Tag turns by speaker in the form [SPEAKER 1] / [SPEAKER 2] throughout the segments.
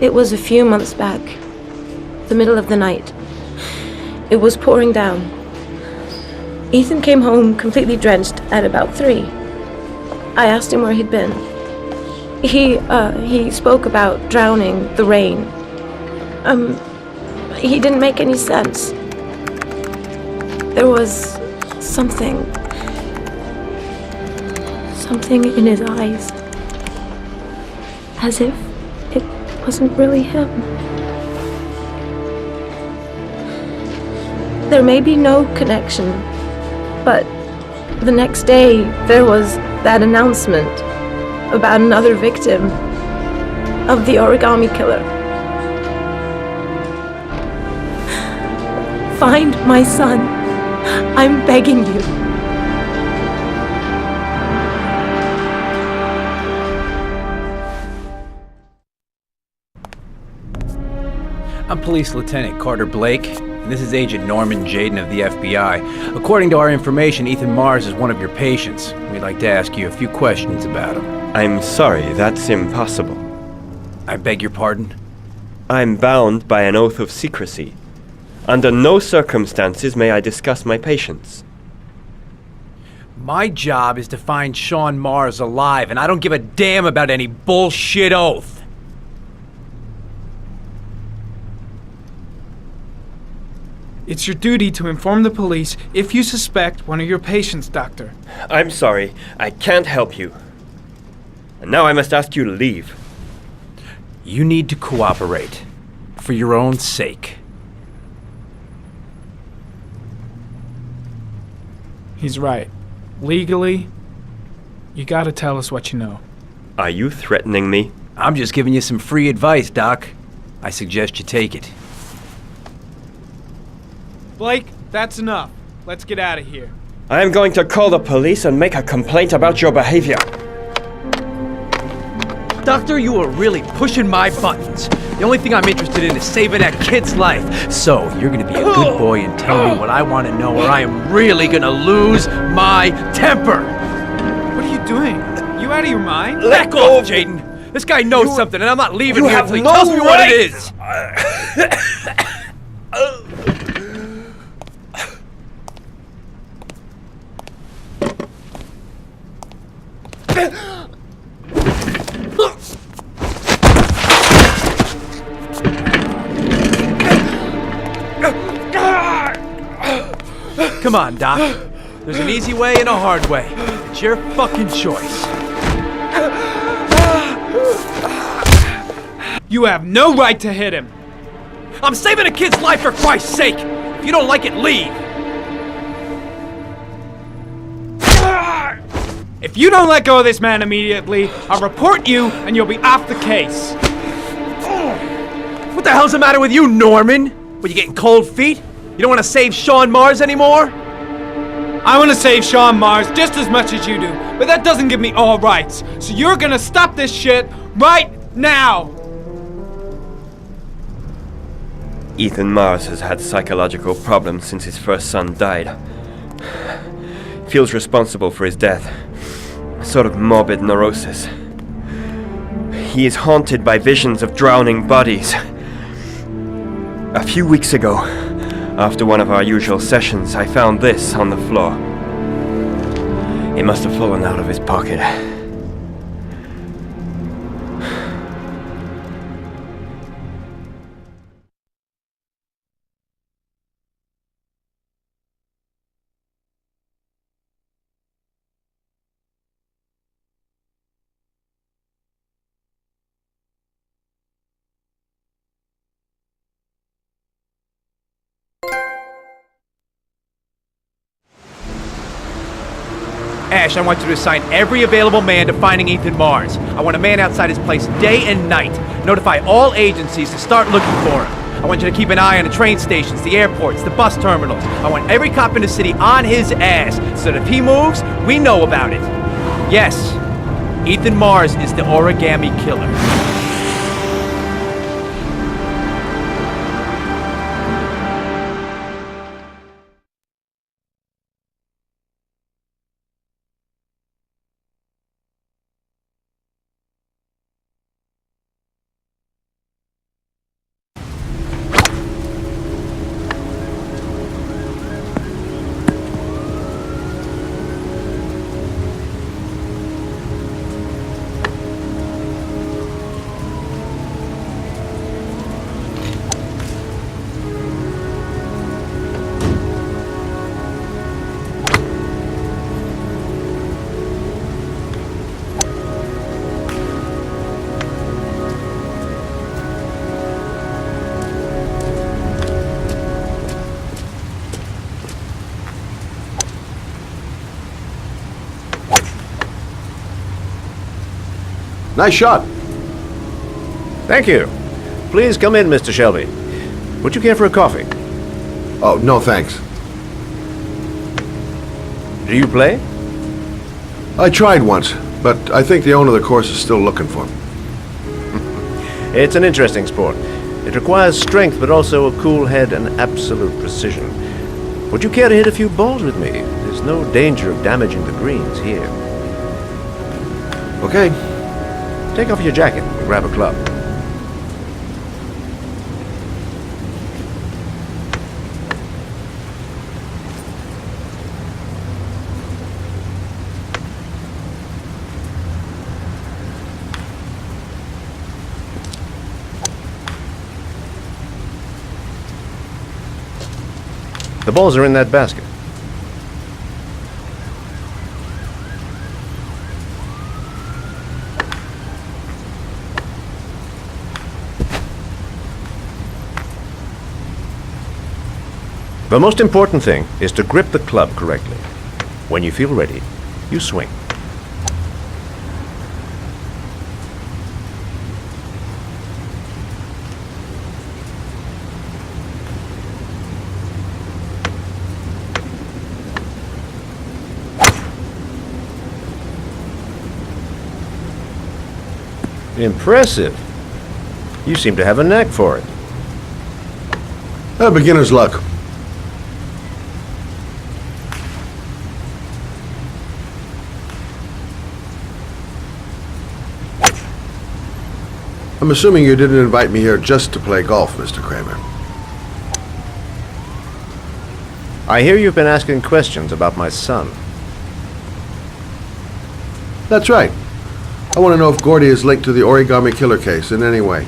[SPEAKER 1] It was a few months back, the middle of the night. It was pouring down. Ethan came home completely drenched at about 3. I asked him where he'd been. He spoke about drowning, the rain. He didn't make any sense. There was something in his eyes. As if it wasn't really him. There may be no connection, but the next day there was that announcement about another victim of the origami killer. Find my son. I'm begging you.
[SPEAKER 2] I'm Police Lieutenant Carter Blake, and this is Agent Norman Jaden of the FBI. According to our information, Ethan Mars is one of your patients. We'd like to ask you a few questions about him.
[SPEAKER 3] I'm sorry, that's impossible.
[SPEAKER 2] I beg your pardon?
[SPEAKER 3] I'm bound by an oath of secrecy. Under no circumstances may I discuss my patients.
[SPEAKER 2] My job is to find Sean Mars alive, and I don't give a damn about any bullshit oath.
[SPEAKER 4] It's your duty to inform the police if you suspect one of your patients, Doctor.
[SPEAKER 3] I'm sorry, I can't help you. And now I must ask you to leave.
[SPEAKER 2] You need to cooperate, for your own sake.
[SPEAKER 4] He's right. Legally, you gotta tell us what you know.
[SPEAKER 3] Are you threatening me?
[SPEAKER 2] I'm just giving you some free advice, Doc. I suggest you take it.
[SPEAKER 4] Blake, that's enough. Let's get out of here.
[SPEAKER 3] I am going to call the police and make a complaint about your behavior.
[SPEAKER 2] Doctor, you are really pushing my buttons. The only thing I'm interested in is saving that kid's life. So, you're gonna be a good boy and tell me what I want to know, or I am really gonna lose my temper.
[SPEAKER 4] What are you doing? You out of your mind?
[SPEAKER 2] Let go, Jaden. This guy knows something, and I'm not leaving here until he tells me what it is. Come on, Doc. There's an easy way and a hard way. It's your fucking choice.
[SPEAKER 4] You have no right to hit him.
[SPEAKER 2] I'm saving a kid's life for Christ's sake. If you don't like it, leave.
[SPEAKER 4] If you don't let go of this man immediately, I'll report you and you'll be off the case.
[SPEAKER 2] What the hell's the matter with you, Norman? What, you getting cold feet? You don't want to save Sean Mars anymore?
[SPEAKER 4] I want to save Sean Mars just as much as you do, but that doesn't give me all rights. So you're gonna stop this shit right now!
[SPEAKER 3] Ethan Mars has had psychological problems since his first son died. Feels responsible for his death. A sort of morbid neurosis. He is haunted by visions of drowning bodies. A few weeks ago, after one of our usual sessions, I found this on the floor. It must have fallen out of his pocket.
[SPEAKER 2] Ash, I want you to assign every available man to finding Ethan Mars. I want a man outside his place day and night. Notify all agencies to start looking for him. I want you to keep an eye on the train stations, the airports, the bus terminals. I want every cop in the city on his ass, so that if he moves, we know about it. Yes, Ethan Mars is the origami killer.
[SPEAKER 5] Nice shot.
[SPEAKER 6] Thank you. Please come in, Mr. Shelby. Would you care for a coffee?
[SPEAKER 5] Oh, no thanks.
[SPEAKER 6] Do you play?
[SPEAKER 5] I tried once, but I think the owner of the course is still looking for me.
[SPEAKER 6] It's an interesting sport. It requires strength, but also a cool head and absolute precision. Would you care to hit a few balls with me? There's no danger of damaging the greens here.
[SPEAKER 5] Okay.
[SPEAKER 6] Take off your jacket and grab a club. The balls are in that basket. The most important thing is to grip the club correctly. When you feel ready, you swing. Impressive. You seem to have a knack for it.
[SPEAKER 5] Beginner's luck. I'm assuming you didn't invite me here just to play golf, Mr. Kramer.
[SPEAKER 6] I hear you've been asking questions about my son.
[SPEAKER 5] That's right. I want to know if Gordy is linked to the origami killer case in any way.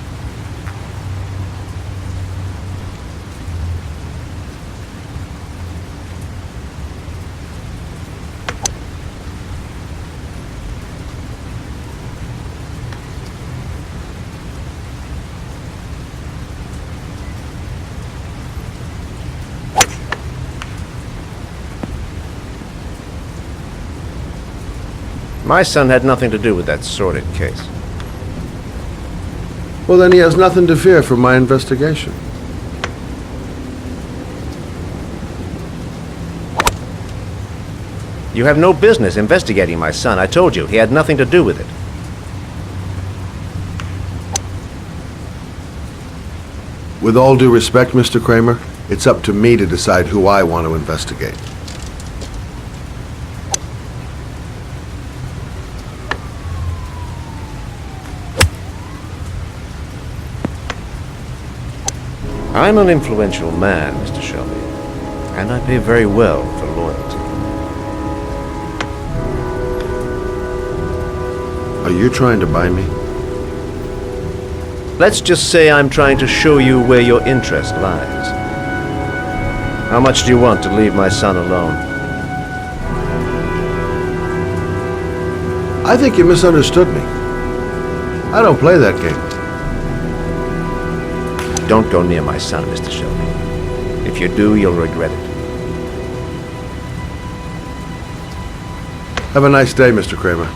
[SPEAKER 6] My son had nothing to do with that sordid case.
[SPEAKER 5] Well, then he has nothing to fear from my investigation.
[SPEAKER 6] You have no business investigating my son. I told you, he had nothing to do with it.
[SPEAKER 5] With all due respect, Mr. Kramer, it's up to me to decide who I want to investigate.
[SPEAKER 6] I'm an influential man, Mr. Shelby, and I pay very well for loyalty.
[SPEAKER 5] Are you trying to buy me?
[SPEAKER 6] Let's just say I'm trying to show you where your interest lies. How much do you want to leave my son alone?
[SPEAKER 5] I think you misunderstood me. I don't play that game.
[SPEAKER 6] Don't go near my son, Mr. Shelby. If you do, you'll regret it.
[SPEAKER 5] Have a nice day, Mr. Kramer.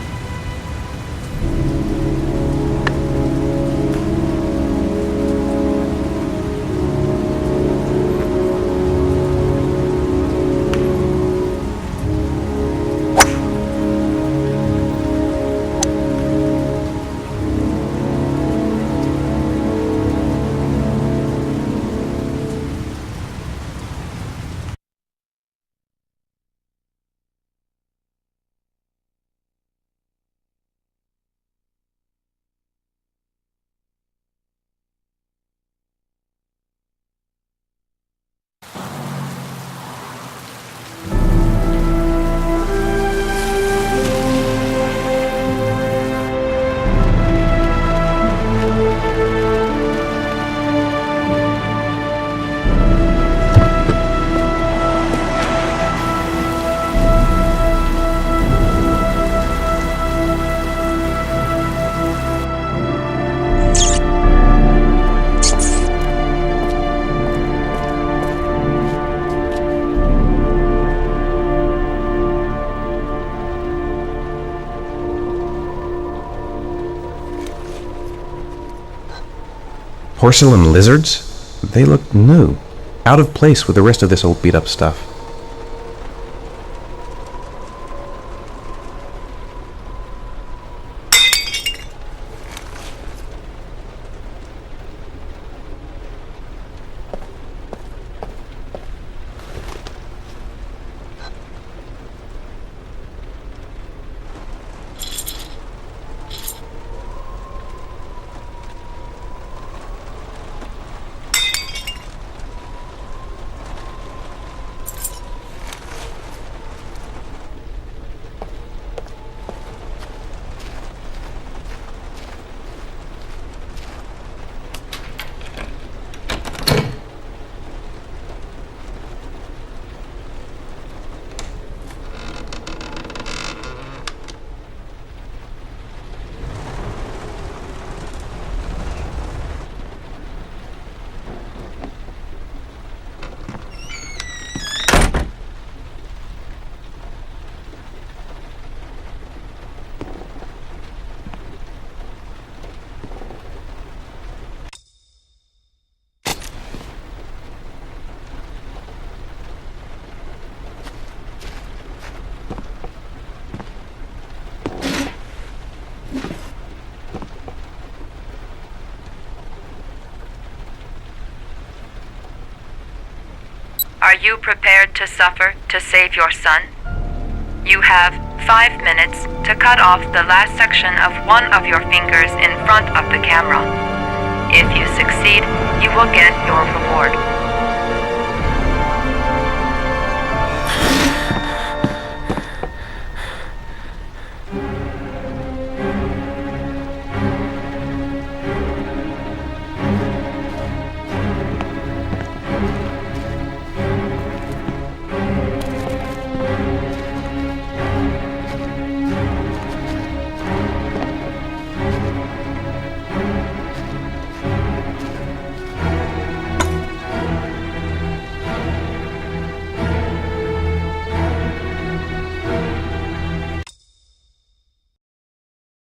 [SPEAKER 7] Porcelain lizards? They look new. Out of place with the rest of this old beat-up stuff.
[SPEAKER 8] Are you prepared to suffer to save your son? You have 5 minutes to cut off the last section of one of your fingers in front of the camera. If you succeed, you will get your reward.